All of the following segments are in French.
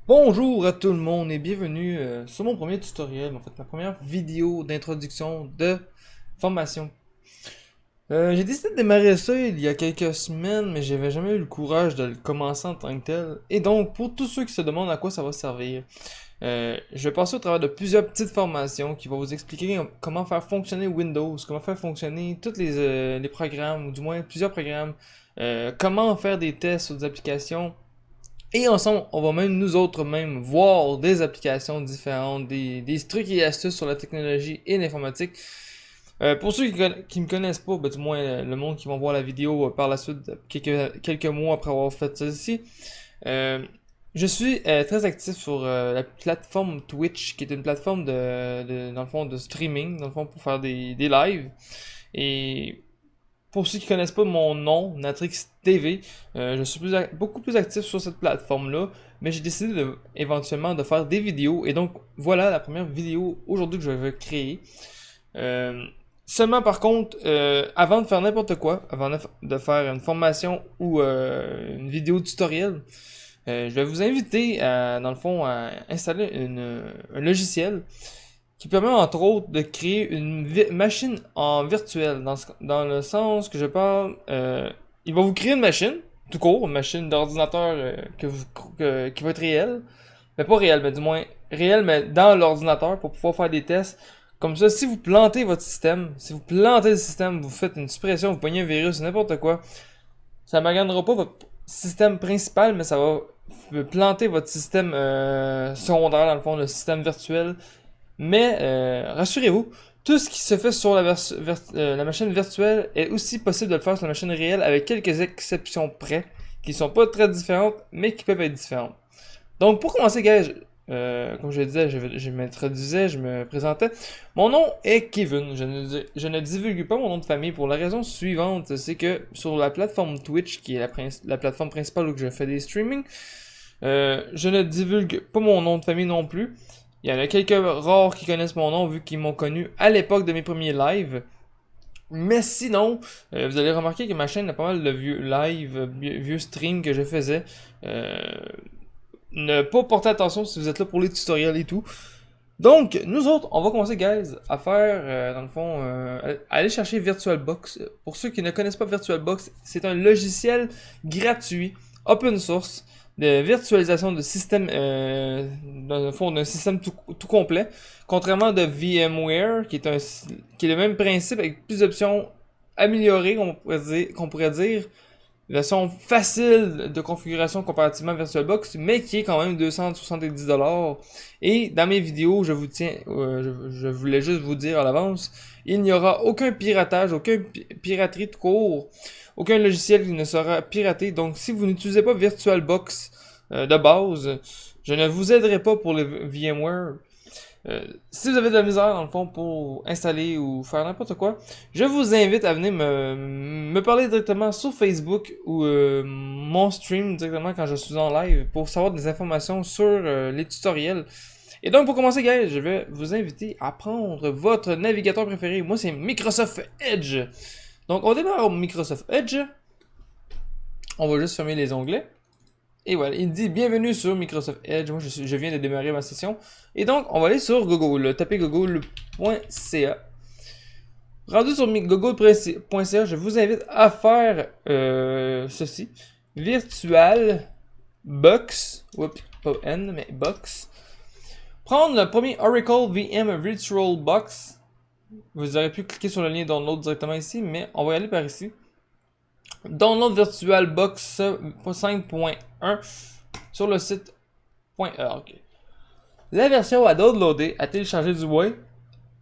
Bonjour à tout le monde et bienvenue sur mon premier tutoriel, en fait ma première vidéo d'introduction de formation. J'ai décidé de démarrer ça il y a quelques semaines, mais j'avais jamais eu le courage de le commencer en tant que tel. Et donc, pour tous ceux qui se demandent à quoi ça va servir, je vais passer au travers de plusieurs petites formations qui vont vous expliquer comment faire fonctionner Windows, comment faire fonctionner tous les programmes, ou du moins plusieurs programmes, comment faire des tests sur des applications. Et ensemble, on va même nous autres même voir des applications différentes, des trucs et astuces sur la technologie et l'informatique. Pour ceux qui me connaissent pas, ben, du moins le monde qui vont voir la vidéo par la suite, quelques mois après avoir fait ça ici, euh, je suis très actif sur la plateforme Twitch, qui est une plateforme dans le fond, de streaming, dans le fond, pour faire des lives. Et pour ceux qui connaissent pas mon nom, Natrix TV, je suis beaucoup plus actif sur cette plateforme-là, mais j'ai décidé éventuellement de faire des vidéos, et donc voilà la première vidéo aujourd'hui que je vais créer. Euh, Seulement par contre, avant de faire n'importe quoi, avant de faire une formation ou une vidéo tutoriel, je vais vous inviter dans le fond, à installer un logiciel qui permet entre autres de créer une machine en virtuel, dans le sens que je parle, il va vous créer une machine, tout court, une machine d'ordinateur qui va être réelle, mais pas réelle, mais du moins réelle, mais dans l'ordinateur pour pouvoir faire des tests. Comme ça, si vous plantez votre système, si vous plantez le système, vous faites une suppression, vous pognez un virus, n'importe quoi, ça ne maganera pas votre système principal, mais ça va planter votre système secondaire, dans le fond, le système virtuel. Mais rassurez-vous, tout ce qui se fait sur la machine virtuelle est aussi possible de le faire sur la machine réelle avec quelques exceptions près, qui sont pas très différentes, mais qui peuvent être différentes. Donc pour commencer, guys, comme je le disais, je m'introduisais, je me présentais. Mon nom est Kevin. Je ne divulgue pas mon nom de famille pour la raison suivante, c'est que sur la plateforme Twitch, qui est la plateforme principale où je fais des streamings, je ne divulgue pas mon nom de famille non plus. Il y en a quelques rares qui connaissent mon nom vu qu'ils m'ont connu à l'époque de mes premiers lives. Mais sinon, vous allez remarquer que ma chaîne a pas mal de vieux lives, vieux streams que je faisais. Euh, ne pas porter attention si vous êtes là pour les tutoriels et tout. Donc, nous autres, on va commencer, guys, à faire, dans le fond, aller chercher VirtualBox. Pour ceux qui ne connaissent pas VirtualBox, c'est un logiciel gratuit, open source, de virtualisation de système, dans le fond, d'un système tout complet. Contrairement de VMware, qui est le même principe avec plus d'options améliorées, qu'on pourrait dire, version facile de configuration comparativement à VirtualBox, mais qui est quand même 270$. Et dans mes vidéos, je voulais juste vous dire à l'avance, il n'y aura aucun piratage, aucun piraterie de cours, aucun logiciel qui ne sera piraté. Donc si vous n'utilisez pas VirtualBox de base, je ne vous aiderai pas pour le VMware. Si vous avez de la misère dans le fond pour installer ou faire n'importe quoi, je vous invite à venir me parler directement sur Facebook ou mon stream directement quand je suis en live pour savoir des informations sur les tutoriels. Et donc pour commencer, guys, je vais vous inviter à prendre votre navigateur préféré. Moi, c'est Microsoft Edge. Donc on démarre au Microsoft Edge. On va juste fermer les onglets. Et voilà, il dit bienvenue sur Microsoft Edge. Moi, je viens de démarrer ma session. Et donc, on va aller sur Google. Tapez google.ca. Rendu sur google.ca, je vous invite à faire ceci. Virtual Box. Oups, pas N, mais Box. Prendre le premier Oracle VM Virtual Box. Vous aurez pu cliquer sur le lien download directement ici, mais on va y aller par ici. Download VirtualBox 5.1 sur le site.org. La version à downloader, à télécharger du moins,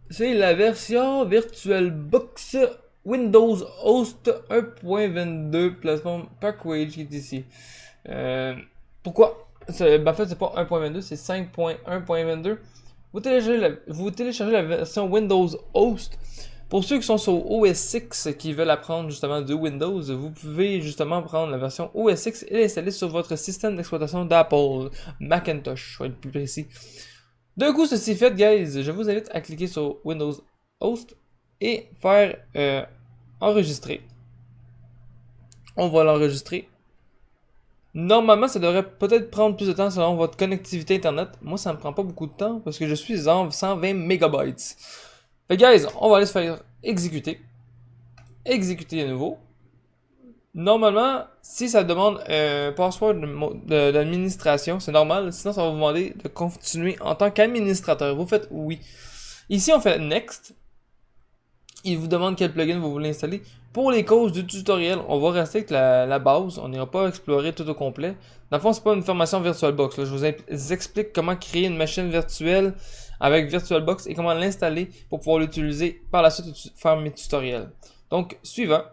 c'est la version VirtualBox Windows Host 1.22 plateforme Parkway qui est ici. Pourquoi? En fait, c'est pas 1.22, c'est 5.1.22. Vous téléchargez la version Windows Host. Pour ceux qui sont sur OS X qui veulent apprendre justement de Windows, vous pouvez justement prendre la version OS X et l'installer sur votre système d'exploitation d'Apple, Macintosh, pour être plus précis. D'un coup, ceci fait, guys, je vous invite à cliquer sur Windows Host et faire enregistrer. On va l'enregistrer. Normalement, ça devrait peut-être prendre plus de temps selon votre connectivité Internet. Moi, ça me prend pas beaucoup de temps parce que je suis en 120 mégabytes. Fait guys, on va aller se faire exécuter. Exécuter à nouveau. Normalement, si ça demande un password d'administration, c'est normal. Sinon, ça va vous demander de continuer en tant qu'administrateur. Vous faites oui. Ici, on fait Next. Il vous demande quel plugin vous voulez installer. Pour les causes du tutoriel, on va rester avec la base. On n'ira pas explorer tout au complet. Dans le fond, c'est pas une formation VirtualBox. Là. Je vous explique comment créer une machine virtuelle avec VirtualBox et comment l'installer pour pouvoir l'utiliser par la suite faire mes tutoriels. Donc, suivant.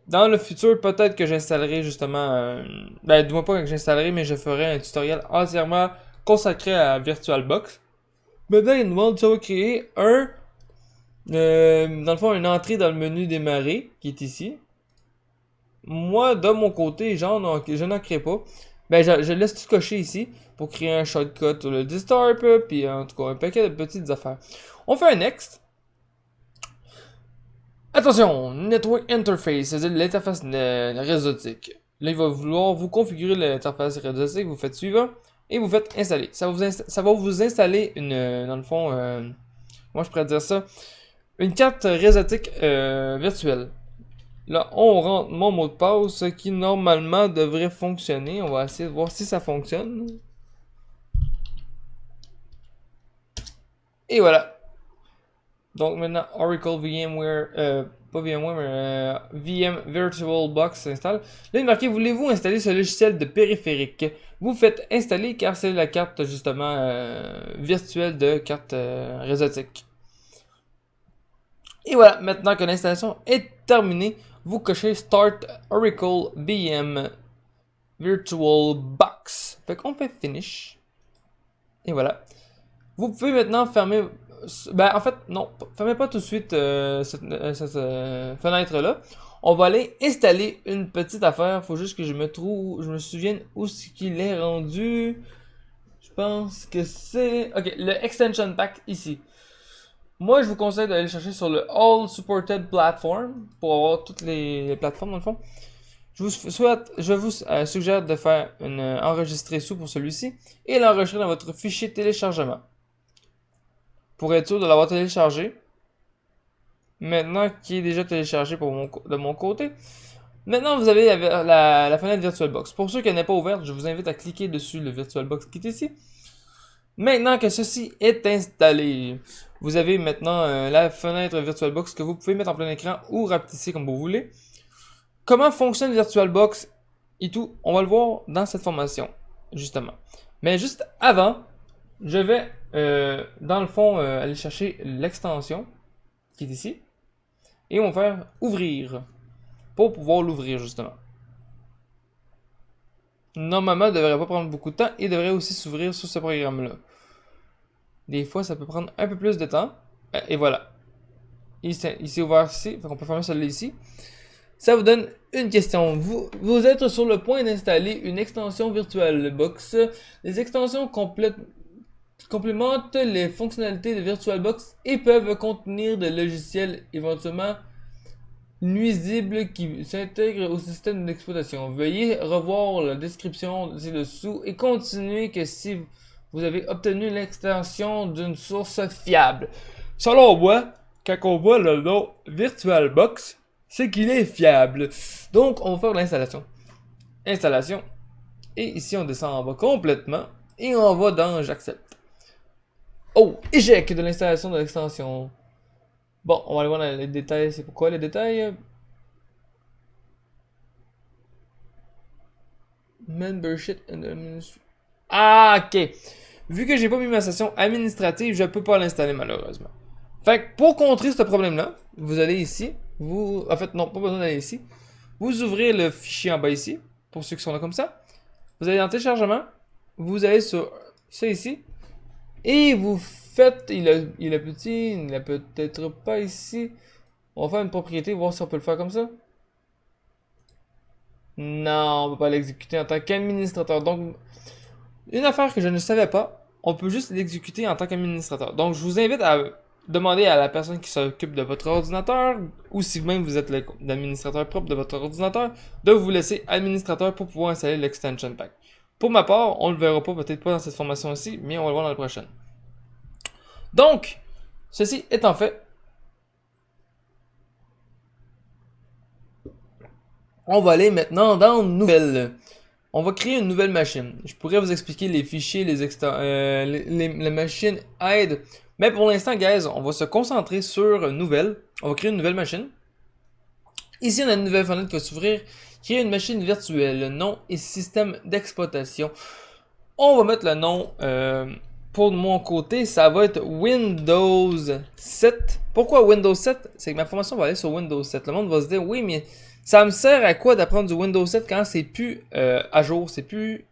Dans le futur, peut-être que j'installerai justement... dis-moi pas que j'installerai, mais je ferai un tutoriel entièrement consacré à VirtualBox. Maintenant, il nous demande si on va créer dans le fond, une entrée dans le menu démarrer, qui est ici. Moi, de mon côté, je n'en crée pas. Je laisse tout cocher ici pour créer un shortcut sur le Disturb, puis en tout cas, un paquet de petites affaires. On fait un Next. Attention, Network Interface, c'est-à-dire l'interface réseautique. Là, il va vouloir vous configurer l'interface réseautique, vous faites suivant, et vous faites installer. Ça va vous installer dans le fond, moi je pourrais dire ça, une carte réseautique virtuelle. Là, on rentre mon mot de passe, ce qui normalement devrait fonctionner. On va essayer de voir si ça fonctionne. Et voilà. Donc maintenant, Oracle VMware, pas VMware, mais VM VirtualBox s'installe. Là, il est marqué, voulez-vous installer ce logiciel de périphérique? Vous faites installer car c'est la carte justement virtuelle de carte réseautique. Et voilà, maintenant que l'installation est terminée, vous cochez Start Oracle VM VirtualBox. Fait qu'on fait Finish. Et voilà. Vous pouvez maintenant fermer... en fait, non. Fermez pas tout de suite cette fenêtre-là. On va aller installer une petite affaire. Faut juste que je me souvienne où est-ce qu'il est rendu. Je pense que c'est... Ok, le Extension Pack ici. Moi, je vous conseille d'aller le chercher sur le All Supported Platform pour avoir toutes les plateformes dans le fond. Je vous suggère de faire enregistrer sous pour celui-ci et l'enregistrer dans votre fichier téléchargement. Pour être sûr de l'avoir téléchargé. Maintenant qui est déjà téléchargé de mon côté. Maintenant, vous avez la fenêtre VirtualBox. Pour ceux qui n'en ont pas ouverte, je vous invite à cliquer dessus le VirtualBox qui est ici. Maintenant que ceci est installé, vous avez maintenant la fenêtre VirtualBox que vous pouvez mettre en plein écran ou rapetisser comme vous voulez. Comment fonctionne VirtualBox et tout, on va le voir dans cette formation, justement. Mais juste avant, je vais, dans le fond, aller chercher l'extension qui est ici. Et on va faire ouvrir pour pouvoir l'ouvrir, justement. Normalement, il ne devrait pas prendre beaucoup de temps et devrait aussi s'ouvrir sur ce programme-là. Des fois, ça peut prendre un peu plus de temps. Et voilà. Il s'est ouvert ici. On peut fermer celui-là ici. Ça vous donne une question. Vous êtes sur le point d'installer une extension VirtualBox. Les extensions complémentent les fonctionnalités de VirtualBox et peuvent contenir des logiciels éventuellement nuisibles qui s'intègrent au système d'exploitation. Veuillez revoir la description ci-dessous et continuez que si vous avez obtenu l'extension d'une source fiable. Selon moi, quand on voit le nom VirtualBox, c'est qu'il est fiable. Donc, on va faire l'installation. Installation. Et ici, on descend en bas complètement. Et on va dans j'accepte. Oh, échec de l'installation de l'extension. Bon, on va aller voir dans les détails. C'est pourquoi les détails? Membership and administration. Ah, ok. Vu que j'ai pas mis ma session administrative, je peux pas l'installer malheureusement. Fait que pour contrer ce problème-là, vous allez ici. En fait, non, pas besoin d'aller ici. Vous ouvrez le fichier en bas ici. Pour ceux qui sont là comme ça. Vous allez dans téléchargement. Vous allez sur ça ici. Et vous faites. Il est petit. Il n'est peut-être pas ici. On va faire une propriété. Voir si on peut le faire comme ça. Non, on peut pas l'exécuter en tant qu'administrateur. Donc, une affaire que je ne savais pas. On peut juste l'exécuter en tant qu'administrateur. Donc, je vous invite à demandez à la personne qui s'occupe de votre ordinateur, ou si vous-même vous êtes l'administrateur propre de votre ordinateur, de vous laisser administrateur pour pouvoir installer l'extension pack. Pour ma part, on le verra pas, peut-être pas dans cette formation-ci, mais on va le voir dans la prochaine. Donc, ceci étant fait, on va aller maintenant dans Nouvelle. On va créer une nouvelle machine. Je pourrais vous expliquer les fichiers, les machines aide. Mais pour l'instant, guys, on va se concentrer sur Nouvelle. On va créer une nouvelle machine. Ici, on a une nouvelle fenêtre qui va s'ouvrir. Créer une machine virtuelle. Nom et système d'exploitation. On va mettre le nom, pour mon côté, ça va être Windows 7. Pourquoi Windows 7? C'est que ma formation va aller sur Windows 7. Le monde va se dire, oui, mais ça me sert à quoi d'apprendre du Windows 7 quand c'est plus à jour, c'est plus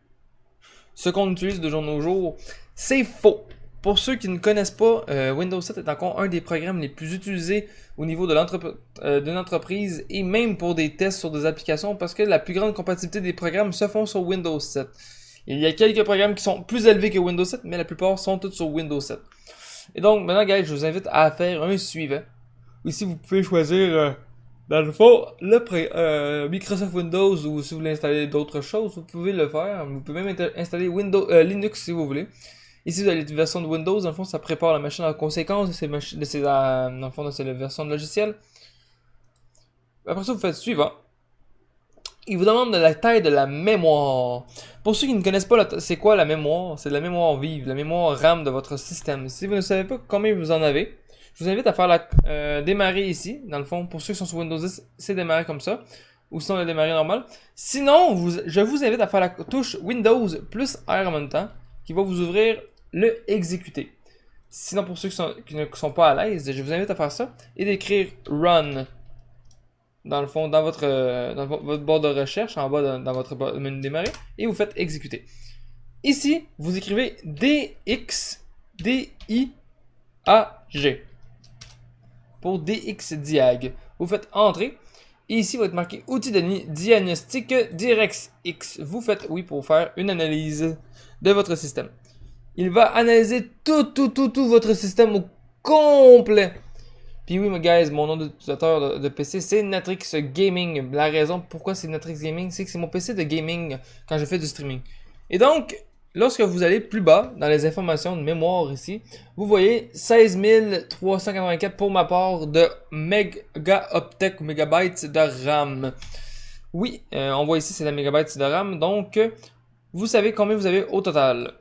ce qu'on utilise de jour nos jours? C'est faux. Pour ceux qui ne connaissent pas, Windows 7 est encore un des programmes les plus utilisés au niveau de l'entreprise et même pour des tests sur des applications parce que la plus grande compatibilité des programmes se font sur Windows 7. Il y a quelques programmes qui sont plus élevés que Windows 7, mais la plupart sont tous sur Windows 7. Et donc, maintenant, guys, je vous invite à faire un suivant. Ici, vous pouvez choisir... dans le fond, Microsoft Windows ou si vous voulez installer d'autres choses, vous pouvez le faire. Vous pouvez même installer Linux si vous voulez. Ici, vous avez les versions de Windows. Dans le fond, ça prépare la machine en conséquence dans le fond, c'est la version de logiciel. Après ça, vous faites suivant. Il vous demande de la taille de la mémoire. Pour ceux qui ne connaissent pas, c'est quoi la mémoire? C'est la mémoire vive, la mémoire RAM de votre système. Si vous ne savez pas combien vous en avez, je vous invite à faire démarrer ici. Dans le fond, pour ceux qui sont sur Windows 10, c'est démarrer comme ça. Ou sinon, le démarrer normal. Sinon, je vous invite à faire la touche Windows plus R en même temps, qui va vous ouvrir le exécuter. Sinon, pour ceux qui ne sont pas à l'aise, je vous invite à faire ça et d'écrire Run. Dans le fond, dans votre barre de recherche, en bas dans votre menu démarrer, et vous faites exécuter. Ici, vous écrivez DXDIAG pour DXDiag. Vous faites entrer, et ici, va être marqué outil de diagnostic DirectX. Vous faites oui pour faire une analyse de votre système. Il va analyser tout votre système au complet. Puis oui, guys, mon nom d'utilisateur de PC, c'est Natrix Gaming. La raison pourquoi c'est Natrix Gaming, c'est que c'est mon PC de gaming quand je fais du streaming. Et donc, lorsque vous allez plus bas, dans les informations de mémoire ici, vous voyez 16 384 pour ma part de mégaoctets ou mégabytes de RAM. Oui, on voit ici, c'est la mégabytes de RAM. Donc, vous savez combien vous avez au total.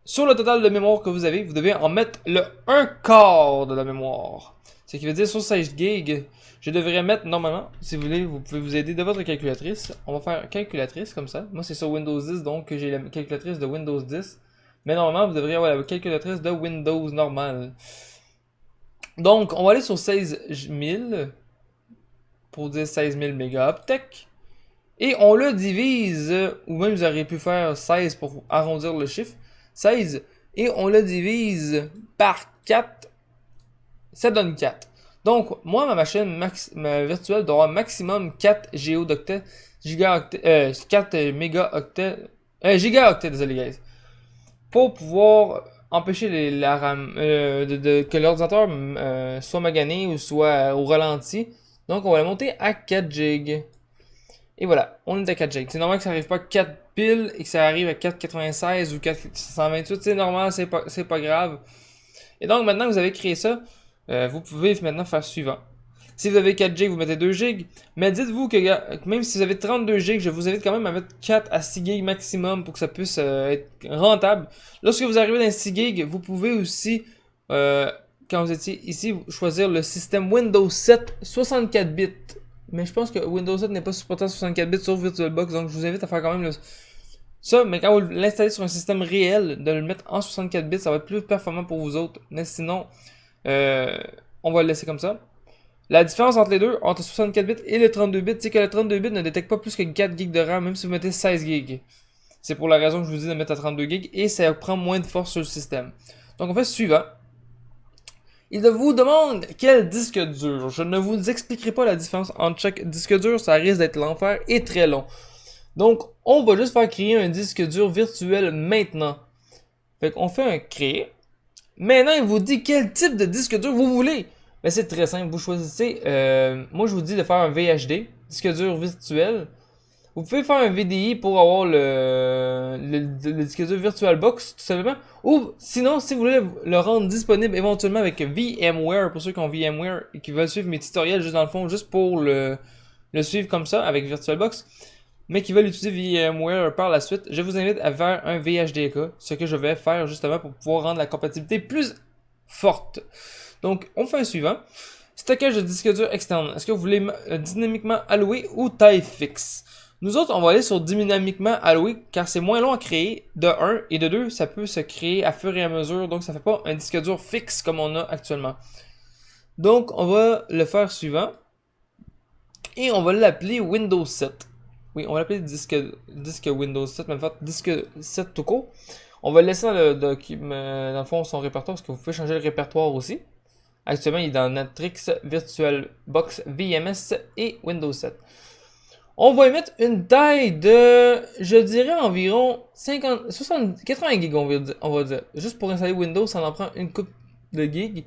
Sur le total de mémoire que vous avez, vous devez en mettre le 1/4 de la mémoire. Ce qui veut dire sur 16 GB, je devrais mettre normalement, si vous voulez, vous pouvez vous aider de votre calculatrice. On va faire calculatrice comme ça. Moi c'est sur Windows 10, donc j'ai la calculatrice de Windows 10. Mais normalement, vous devriez avoir la calculatrice de Windows normale. Donc, on va aller sur 16 000 pour dire 16 000 mégaoctets. Et on le divise, ou même vous auriez pu faire 16 pour arrondir le chiffre. 16 et on le divise par 4, ça donne 4. Donc, moi, ma machine virtuelle doit avoir maximum 4 gigaoctets, 4 mégaoctets, gigaoctets, désolé guys, pour pouvoir empêcher la RAM, que l'ordinateur soit magané ou soit au ralenti. Donc, on va la monter à 4 GB. Et voilà, on est à 4 GB. C'est normal que ça n'arrive pas à 4 piles et que ça arrive à 496 ou 428. C'est normal, c'est pas grave. Et donc, maintenant que vous avez créé ça, vous pouvez maintenant faire suivant. Si vous avez 4 GB, vous mettez 2 GB. Mais dites-vous que même si vous avez 32 GB, je vous invite quand même à mettre 4 à 6 GB maximum pour que ça puisse être rentable. Lorsque vous arrivez dans 6 GB, vous pouvez aussi, quand vous étiez ici, choisir le système Windows 7 64 bits. Mais je pense que Windows 7 n'est pas supporté à 64 bits sur VirtualBox, donc je vous invite à faire quand même ça. Mais quand vous l'installez sur un système réel, de le mettre en 64 bits, ça va être plus performant pour vous autres. Mais sinon, on va le laisser comme ça. La différence entre les deux, entre 64 bits et le 32 bits, c'est que le 32 bits ne détecte pas plus que 4 GB de RAM, même si vous mettez 16 GB. C'est pour la raison que je vous dis de mettre à 32 GB et ça prend moins de force sur le système. Donc on fait suivant. Il vous demande quel disque dur. Je ne vous expliquerai pas la différence entre chaque disque dur, ça risque d'être l'enfer et très long. Donc, on va juste faire créer un disque dur virtuel maintenant. Fait qu'on fait un créer. Maintenant, il vous dit quel type de disque dur vous voulez. Ben, c'est très simple. Vous choisissez. Moi, je vous dis de faire un VHD, disque dur virtuel. Vous pouvez faire un VDI pour avoir le disque dur VirtualBox, tout simplement. Ou sinon, si vous voulez le rendre disponible éventuellement avec VMware, pour ceux qui ont VMware et qui veulent suivre mes tutoriels juste dans le fond, juste pour le suivre comme ça avec VirtualBox, mais qui veulent utiliser VMware par la suite, je vous invite à faire un VHDK, ce que je vais faire justement pour pouvoir rendre la compatibilité plus forte. Donc, on fait un suivant. Stockage de disque dur externe. Est-ce que vous voulez dynamiquement alloué ou taille fixe? Nous autres, on va aller sur dynamiquement alloué car c'est moins long à créer, de 1, et de 2, ça peut se créer à fur et à mesure, donc ça fait pas un disque dur fixe comme on a actuellement. Donc, on va le faire suivant. Et on va l'appeler Windows 7. Oui, on va l'appeler disque Windows 7, mais en fait, disque 7 tout court. On va laisser dans le fond son répertoire, parce que vous pouvez changer le répertoire aussi. Actuellement, il est dans Natrix, VirtualBox, VMS et Windows 7. On va y mettre une taille de, je dirais, environ 80 gigs, on va dire. Juste pour installer Windows, ça en prend une coupe de gigs.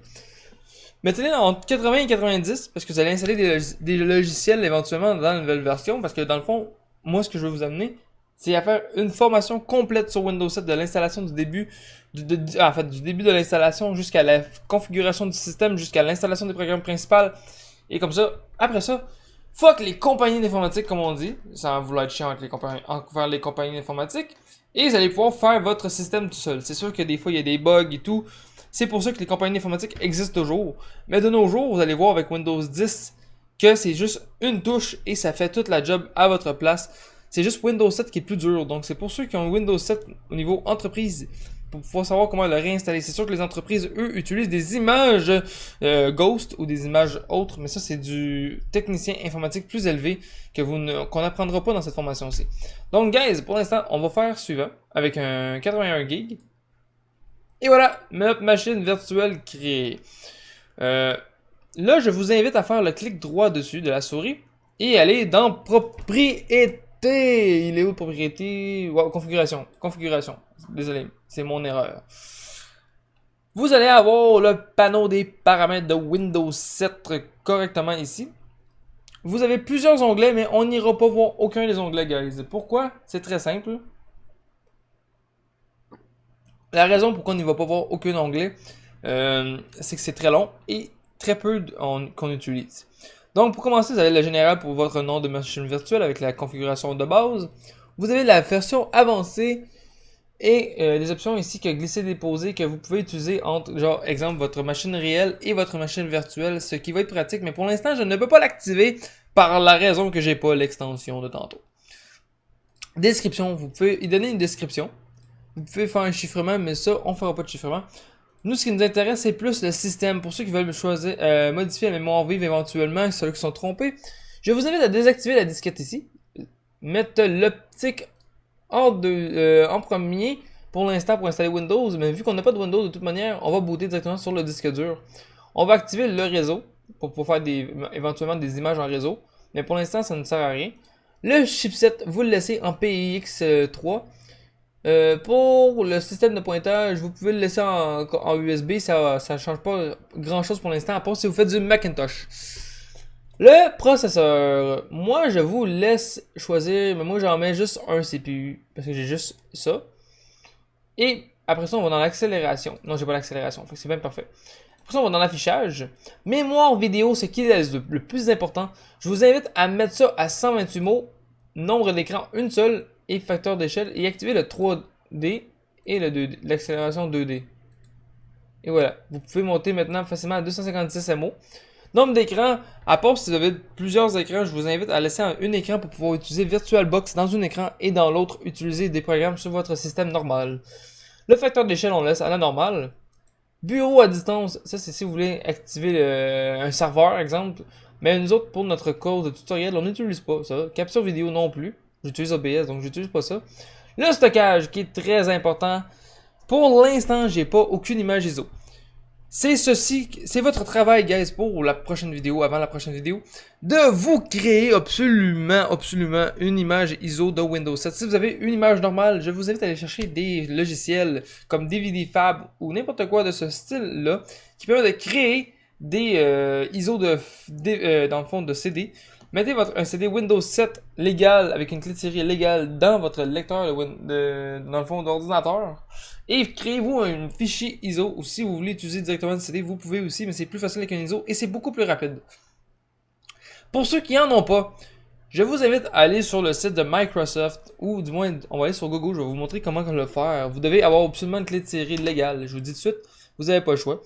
Mettez-les entre 80 et 90 parce que vous allez installer des logiciels éventuellement dans la nouvelle version. Parce que dans le fond, moi, ce que je vais vous amener, c'est à faire une formation complète sur Windows 7 de l'installation du début, du début de l'installation jusqu'à la configuration du système, jusqu'à l'installation des programmes principaux. Et comme ça, après ça, fuck les compagnies d'informatique, comme on dit, sans vouloir être chiant avec les compagnies d'informatique, et vous allez pouvoir faire votre système tout seul. C'est sûr que des fois, il y a des bugs et tout. C'est pour ça que les compagnies d'informatique existent toujours. Mais de nos jours, vous allez voir avec Windows 10 que c'est juste une touche et ça fait toute la job à votre place. C'est juste Windows 7 qui est plus dur. Donc c'est pour ceux qui ont Windows 7 au niveau entreprise pour pouvoir savoir comment le réinstaller. C'est sûr que les entreprises, eux, utilisent des images Ghost ou des images autres, mais ça c'est du technicien informatique plus élevé qu'on n'apprendra pas dans cette formation-ci. Donc guys, pour l'instant, on va faire suivant avec un 81 GB. Et voilà, notre machine virtuelle créée. Là, je vous invite à faire le clic droit dessus de la souris et aller dans Propriété. Il est où Propriété? Wow, configuration. Configuration. Désolé, c'est mon erreur. Vous allez avoir le panneau des paramètres de Windows 7 correctement ici. Vous avez plusieurs onglets, mais on n'ira pas voir aucun des onglets, guys. Pourquoi? C'est très simple. La raison pourquoi on n'y va pas voir aucun onglet, c'est que c'est très long et très peu qu'on utilise. Donc pour commencer, vous avez le général pour votre nom de machine virtuelle avec la configuration de base. Vous avez la version avancée et les options ici que glisser-déposer que vous pouvez utiliser entre, genre, exemple, votre machine réelle et votre machine virtuelle, ce qui va être pratique, mais pour l'instant, je ne peux pas l'activer par la raison que j'ai pas l'extension de tantôt. Description, vous pouvez y donner une description. Vous pouvez faire un chiffrement, mais ça, on fera pas de chiffrement. Nous, ce qui nous intéresse, c'est plus le système. Pour ceux qui veulent choisir, modifier la mémoire vive éventuellement, ceux qui sont trompés, je vous invite à désactiver la disquette ici. Mettre l'optique en premier pour l'instant pour installer Windows. Mais vu qu'on n'a pas de Windows de toute manière, on va booter directement sur le disque dur. On va activer le réseau pour pouvoir faire éventuellement des images en réseau. Mais pour l'instant, ça ne sert à rien. Le chipset, vous le laissez en PIX3. Pour le système de pointage, vous pouvez le laisser en USB, ça ne change pas grand chose pour l'instant, à part si vous faites du Macintosh. Le processeur, moi je vous laisse choisir, mais moi j'en mets juste un CPU, parce que j'ai juste ça. Et après ça, on va dans l'accélération. Non, j'ai pas l'accélération, c'est bien parfait. Après ça, on va dans l'affichage. Mémoire vidéo, ce qui est le plus important. Je vous invite à mettre ça à 128 mots, nombre d'écran une seule, et facteur d'échelle et activer le 3D et le 2D, l'accélération 2D. Et voilà, vous pouvez monter maintenant facilement à 256 MO. Nombre d'écrans, à part si vous avez plusieurs écrans, je vous invite à laisser un écran pour pouvoir utiliser VirtualBox dans un écran et dans l'autre utiliser des programmes sur votre système normal. Le facteur d'échelle, on le laisse à la normale. Bureau à distance, ça c'est si vous voulez activer un serveur, exemple. Mais nous autres, pour notre cours de tutoriel, on n'utilise pas ça. Capture vidéo non plus. J'utilise OBS, donc j'utilise pas ça. Le stockage, qui est très important. Pour l'instant, j'ai pas aucune image ISO. c'est votre travail, guys, pour la prochaine vidéo, avant la prochaine vidéo, de vous créer absolument une image ISO de Windows 7. Si vous avez une image normale, je vous invite à aller chercher des logiciels comme DVD Fab ou n'importe quoi de ce style-là qui permet de créer des ISO dans le fond de CD. Mettez un CD Windows 7 légal avec une clé de série légale dans votre lecteur dans le fond d'ordinateur. Et créez-vous un fichier ISO, ou si vous voulez utiliser directement le CD, vous pouvez aussi, mais c'est plus facile avec un ISO et c'est beaucoup plus rapide. Pour ceux qui n'en ont pas, je vous invite à aller sur le site de Microsoft, ou du moins, on va aller sur Google, je vais vous montrer comment le faire. Vous devez avoir absolument une clé de série légale, je vous dis tout de suite, vous n'avez pas le choix.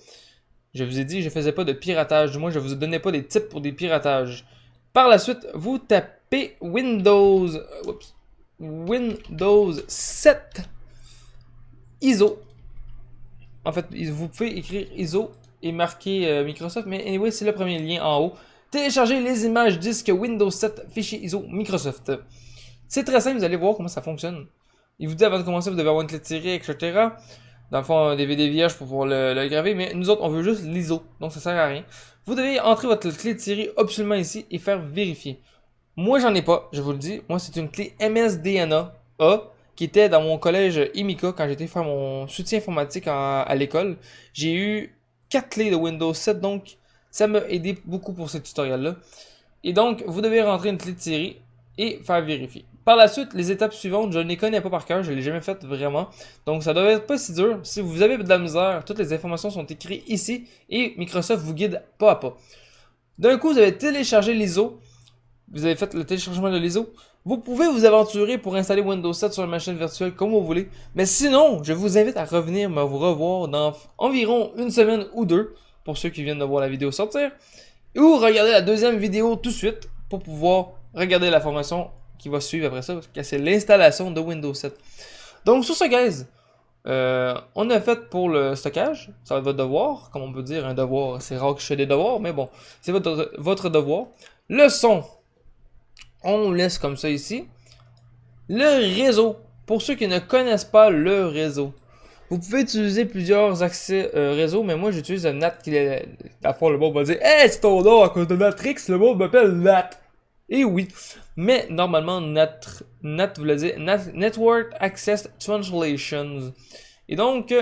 Je vous ai dit que je ne faisais pas de piratage, du moins je ne vous donnais pas des tips pour des piratages. Par la suite, vous tapez Windows 7 ISO. En fait, vous pouvez écrire ISO et marquer Microsoft, mais anyway, c'est le premier lien en haut. Téléchargez les images disques Windows 7 fichier ISO Microsoft. C'est très simple, vous allez voir comment ça fonctionne. Il vous dit avant de commencer, vous devez avoir une clé de série, etc. Dans le fond, un DVD vierge pour pouvoir le graver, mais nous autres, on veut juste l'ISO, donc ça sert à rien. Vous devez entrer votre clé de série absolument ici et faire vérifier. Moi, j'en ai pas, je vous le dis. Moi, c'est une clé MSDNA A qui était dans mon collège IMICA quand j'étais faire mon soutien informatique à l'école. J'ai eu 4 clés de Windows 7, donc ça m'a aidé beaucoup pour ce tutoriel-là. Et donc, vous devez rentrer une clé de série et faire vérifier. Par la suite, les étapes suivantes, je ne les connais pas par cœur, je ne les ai jamais faites vraiment. Donc ça doit être pas si dur. Si vous avez de la misère, toutes les informations sont écrites ici et Microsoft vous guide pas à pas. D'un coup, vous avez téléchargé l'ISO. Vous avez fait le téléchargement de l'ISO. Vous pouvez vous aventurer pour installer Windows 7 sur une machine virtuelle comme vous voulez. Mais sinon, je vous invite à revenir me revoir dans environ une semaine ou deux, pour ceux qui viennent de voir la vidéo sortir. Ou regarder la deuxième vidéo tout de suite pour pouvoir regarder la formation qui va suivre après ça, parce que c'est l'installation de Windows 7. Donc sur ce, guys, on a fait pour le stockage. Ça va être votre devoir, comme on peut dire, un devoir. C'est rare que je fais des devoirs, mais bon, c'est votre devoir. Le son, on laisse comme ça ici. Le réseau, pour ceux qui ne connaissent pas le réseau, vous pouvez utiliser plusieurs accès réseau, mais moi j'utilise un NAT qui est. À fond, le monde va dire hey, c'est ton nom à cause de Matrix, le monde m'appelle NAT. Et oui, mais normalement, NAT vous le dire, Network Access Translations. Et donc,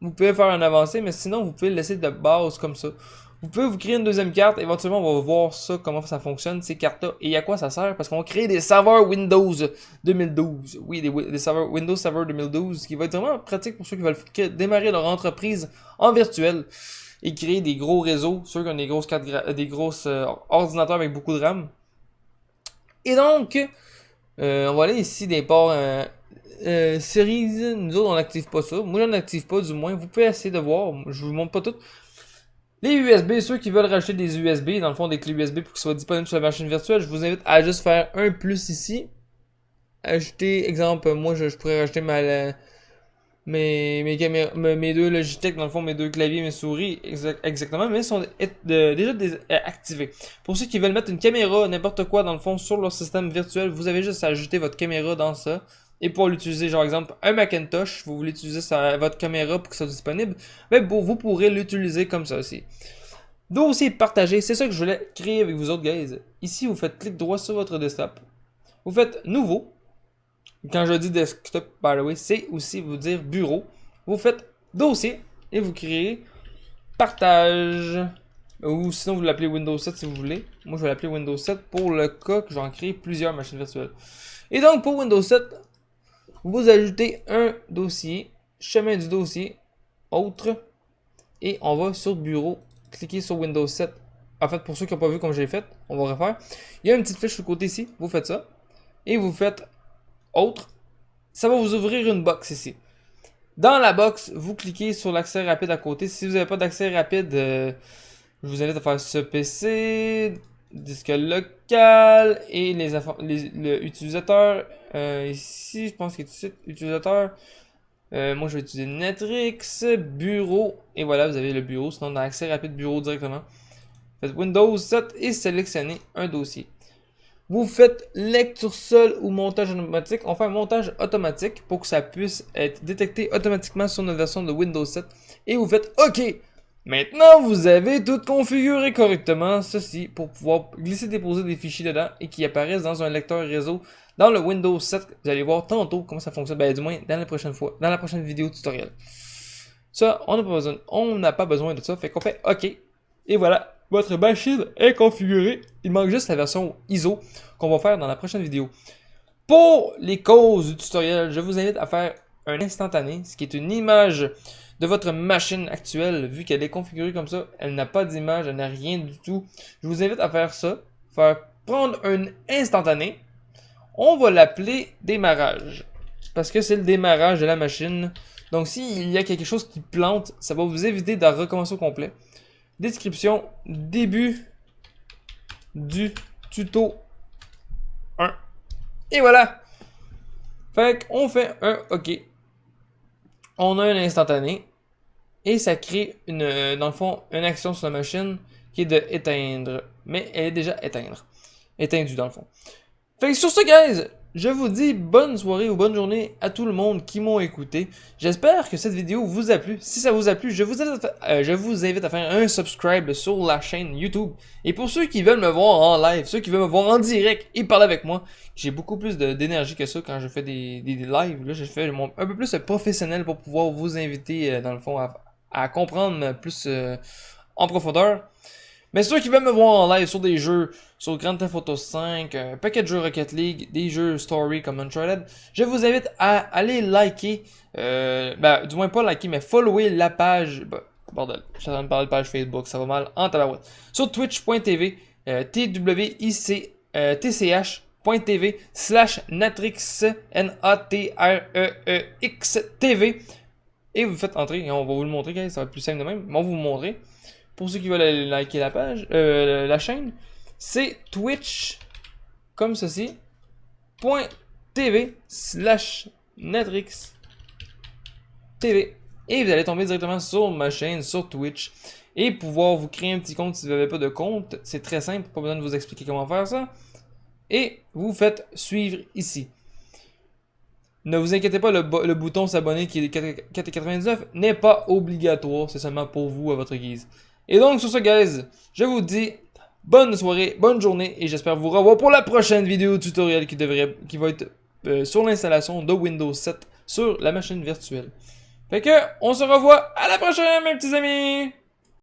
vous pouvez faire un avancé, mais sinon, vous pouvez le laisser de base comme ça. Vous pouvez vous créer une deuxième carte, éventuellement, on va voir ça, comment ça fonctionne, ces cartes-là, et à quoi ça sert, parce qu'on va créer des serveurs Windows 2012. Oui, des serveurs Windows Server 2012, qui va être vraiment pratique pour ceux qui veulent démarrer leur entreprise en virtuel et créer des gros réseaux, ceux qui ont des grosses ordinateurs avec beaucoup de RAM. Et donc, on va aller ici des ports Series. Nous autres, on n'active pas ça. Moi, je n'active pas, du moins. Vous pouvez essayer de voir. Je vous montre pas tout. Les USB, ceux qui veulent racheter des USB, dans le fond, des clés USB pour qu'ils soient disponibles sur la machine virtuelle, je vous invite à juste faire un plus ici. Ajouter, exemple, moi, je pourrais racheter mes deux Logitech, dans le fond, mes deux claviers, mes souris, exactement, mais ils sont déjà activés. Pour ceux qui veulent mettre une caméra, n'importe quoi, dans le fond, sur leur système virtuel, vous avez juste à ajouter votre caméra dans ça. Et pour l'utiliser, genre exemple, un Macintosh, vous voulez utiliser votre caméra pour que ça soit disponible, mais vous pourrez l'utiliser comme ça aussi. Dossier partagé, c'est ça que je voulais créer avec vous autres, guys. Ici, vous faites clic droit sur votre desktop. Vous faites nouveau. Quand je dis desktop, by the way, c'est aussi vous dire bureau. Vous faites dossier et vous créez partage. Ou sinon vous l'appelez Windows 7 si vous voulez. Moi je vais l'appeler Windows 7 pour le cas que j'en crée plusieurs machines virtuelles. Et donc pour Windows 7, vous ajoutez un dossier, chemin du dossier, autre, et on va sur bureau, cliquer sur Windows 7. En fait, pour ceux qui n'ont pas vu comme j'ai fait, on va refaire. Il y a une petite flèche sur le côté ici, vous faites ça. Et vous faites autre, ça va vous ouvrir une box ici. Dans la box, vous cliquez sur l'accès rapide à côté. Si vous n'avez pas d'accès rapide, je vous invite à faire ce PC, disque local et le utilisateur. Ici, je pense qu'il est utilisateur. Moi, je vais utiliser Netrix, bureau, et voilà, vous avez le bureau. Sinon, on a accès rapide bureau directement. Faites Windows 7 et sélectionnez un dossier. Vous faites lecture seule ou montage automatique. On fait un montage automatique pour que ça puisse être détecté automatiquement sur notre version de Windows 7. Et vous faites OK. Maintenant, vous avez tout configuré correctement, ceci pour pouvoir glisser déposer des fichiers dedans et qui apparaissent dans un lecteur réseau dans le Windows 7. Vous allez voir tantôt comment ça fonctionne, ben du moins dans la prochaine fois, dans la prochaine vidéo tutoriel. Ça, on n'a pas besoin de ça, fait qu'on fait OK. Et voilà, votre machine est configurée. Il manque juste la version ISO qu'on va faire dans la prochaine vidéo. Pour les causes du tutoriel, je vous invite à faire un instantané, ce qui est une image de votre machine actuelle, vu qu'elle est configurée comme ça, elle n'a pas d'image, elle n'a rien du tout. Je vous invite à faire ça, prendre un instantané, on va l'appeler démarrage, parce que c'est le démarrage de la machine. Donc s'il y a quelque chose qui plante, ça va vous éviter de recommencer au complet. Description, début du tuto 1. Et voilà! Fait qu'on fait un OK. On a un instantané. Et ça crée dans le fond, une action sur la machine qui est de éteindre. Mais elle est déjà éteindue dans le fond. Fait que sur ce, guys, je vous dis bonne soirée ou bonne journée à tout le monde qui m'ont écouté. J'espère que cette vidéo vous a plu. Si ça vous a plu, je vous invite à faire un subscribe sur la chaîne YouTube. Et pour ceux qui veulent me voir en live, ceux qui veulent me voir en direct et parler avec moi, j'ai beaucoup plus d'énergie que ça quand je fais des lives. Là, je fais un peu plus professionnel pour pouvoir vous inviter, dans le fond, à comprendre plus en profondeur. Mais ceux qui veulent me voir en live sur des jeux, sur Grand Theft Auto 5, un paquet de jeux Rocket League, des jeux story comme Uncharted, je vous invite à aller liker, du moins pas liker, mais follower la page, bordel, je suis en train de parler de page Facebook, ça va mal en tabarouette, sur twitch.tv, twichtv/Natrix, NATREEX-TV, et vous faites entrer, et on va vous le montrer, ça va être plus simple de même, mais on va vous montrer. Pour ceux qui veulent aller liker la page, la chaîne, c'est Twitch, comme ceci, .tv/Natrix TV. Et vous allez tomber directement sur ma chaîne, sur Twitch, et pouvoir vous créer un petit compte si vous n'avez pas de compte. C'est très simple, pas besoin de vous expliquer comment faire ça. Et vous faites suivre ici. Ne vous inquiétez pas, le bouton s'abonner qui est 4,99 n'est pas obligatoire, c'est seulement pour vous à votre guise. Et donc sur ce, guys, je vous dis bonne soirée, bonne journée, et j'espère vous revoir pour la prochaine vidéo tutoriel qui va être sur l'installation de Windows 7 sur la machine virtuelle. Fait que, on se revoit à la prochaine, mes petits amis!